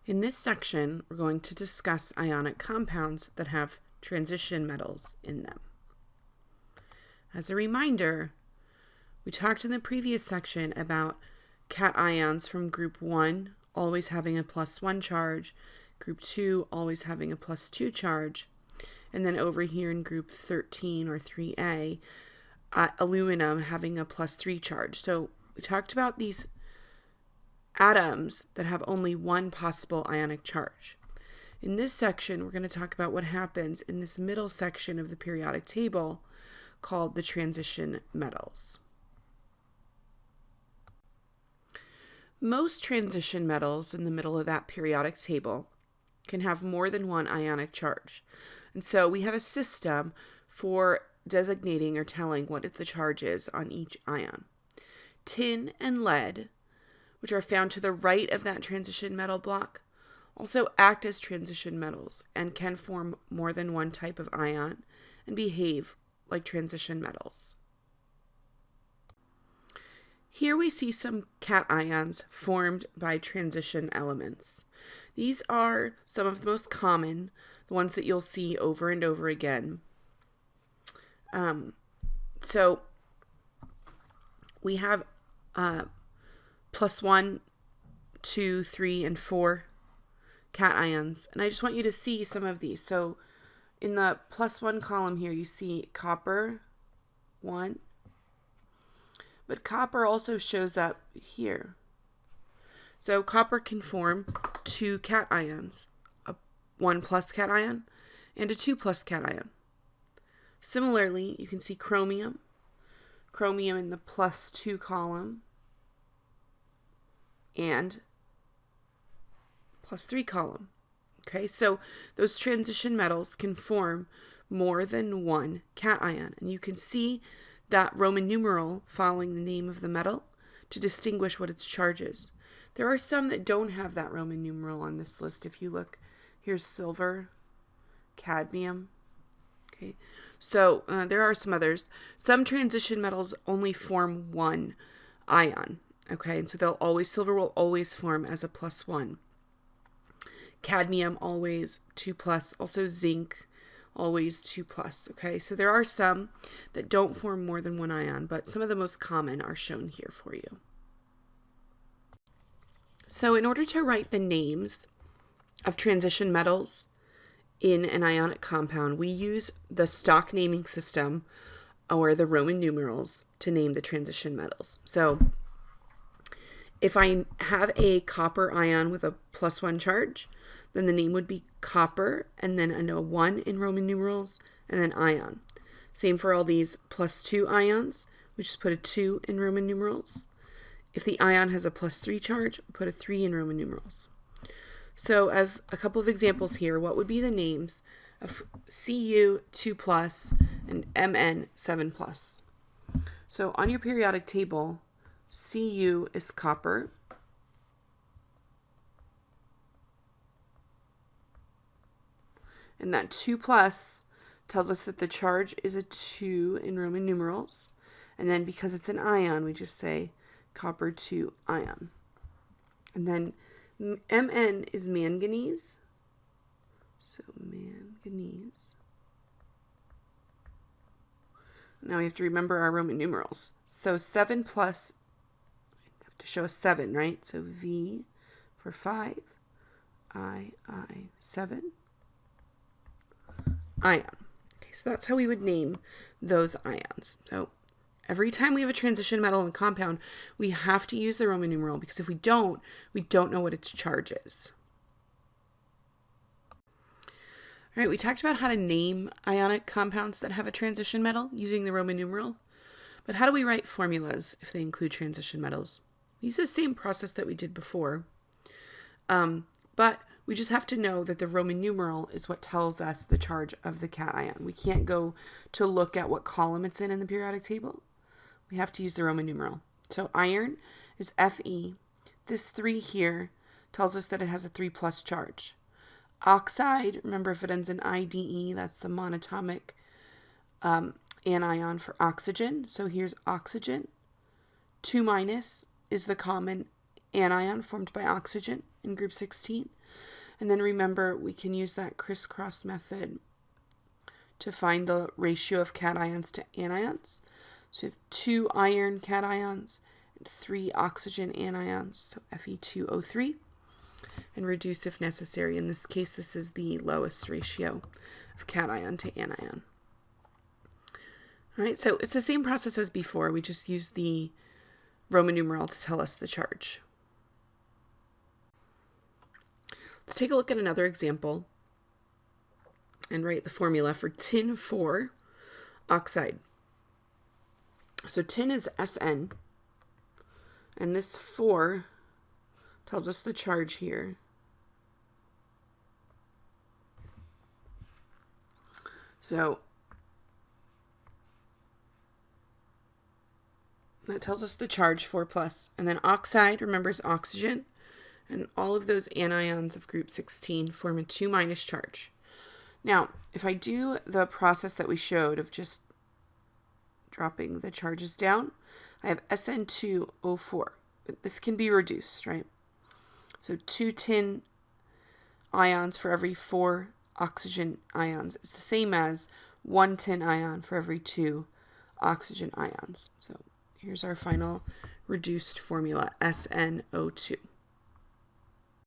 In this section, we're going to discuss ionic compounds that have transition metals in them. As a reminder, we talked in the previous section about cations from group 1 always having a +1 charge, group 2 always having a +2 charge, and then over here in group 13 or 3A, aluminum having a +3 charge. So we talked about these atoms that have only one possible ionic charge. In this section, we're going to talk about what happens in this middle section of the periodic table called the transition metals. Most transition metals in the middle of that periodic table can have more than one ionic charge. And so we have a system for designating or telling what the charge is on each ion. Tin and lead, which are found to the right of that transition metal block, also act as transition metals and can form more than one type of ion and behave like transition metals. Here we see some cations formed by transition elements. These are some of the most common, the ones that you'll see over and over again. So we have +1, 2, 3, and 4 cations. And I just want you to see some of these. So in the +1 column here, you see copper, 1. But copper also shows up here. So copper can form 2 cations, a 1+ cation and a 2+ cation. Similarly, you can see chromium in the +2 column and +3 column. Okay, so those transition metals can form more than one cation, and you can see that Roman numeral following the name of the metal to distinguish what its charge is. There are some that don't have that Roman numeral on this list. If you look, here's silver, cadmium. Okay, so there are some others. Some transition metals only form one ion. Okay, and so silver will always form as a +1. Cadmium always 2+, also zinc always 2+. Okay, so there are some that don't form more than one ion, but some of the most common are shown here for you. So in order to write the names of transition metals in an ionic compound, we use the stock naming system or the Roman numerals to name the transition metals. So if I have a copper ion with a +1 charge, then the name would be copper, and then a 1 in Roman numerals, and then ion. Same for all these +2 ions, we just put a 2 in Roman numerals. If the ion has a +3 charge, we put a 3 in Roman numerals. So as a couple of examples here, what would be the names of Cu 2+ and Mn 7+? So on your periodic table, Cu is copper, and that 2+ tells us that the charge is a 2 in Roman numerals, and then because it's an ion, we just say copper 2 ion. And then Mn is manganese, so manganese. Now we have to remember our Roman numerals. So 7+, to show a 7, right? So V for 5, I 7, ion. Okay, so that's how we would name those ions. So every time we have a transition metal in a compound, we have to use the Roman numeral, because if we don't know what its charge is. All right, we talked about how to name ionic compounds that have a transition metal using the Roman numeral, but how do we write formulas if they include transition metals? We use the same process that we did before, but we just have to know that the Roman numeral is what tells us the charge of the cation. We can't go to look at what column it's in the periodic table. We have to use the Roman numeral. So iron is Fe. This 3 here tells us that it has a 3+ charge. Oxide, remember if it ends in IDE, that's the monatomic anion for oxygen. So here's oxygen. 2- is the common anion formed by oxygen. in group 16. And then remember, we can use that crisscross method to find the ratio of cations to anions. So we have 2 iron cations and 3 oxygen anions, so Fe2O3, and reduce if necessary. In this case, this is the lowest ratio of cation to anion. All right, so it's the same process as before. We just use the Roman numeral to tell us the charge. Let's take a look at another example and write the formula for tin 4 oxide. So tin is Sn, and this 4 tells us the charge here. So that tells us the charge, 4+. And then oxide, remember, is oxygen. And all of those anions of group 16 form a 2- charge. Now, if I do the process that we showed of just dropping the charges down, I have Sn2O4. But this can be reduced, right? So 2 tin ions for every 4 oxygen ions is the same as 1 tin ion for every 2 oxygen ions. So here's our final reduced formula, SnO2.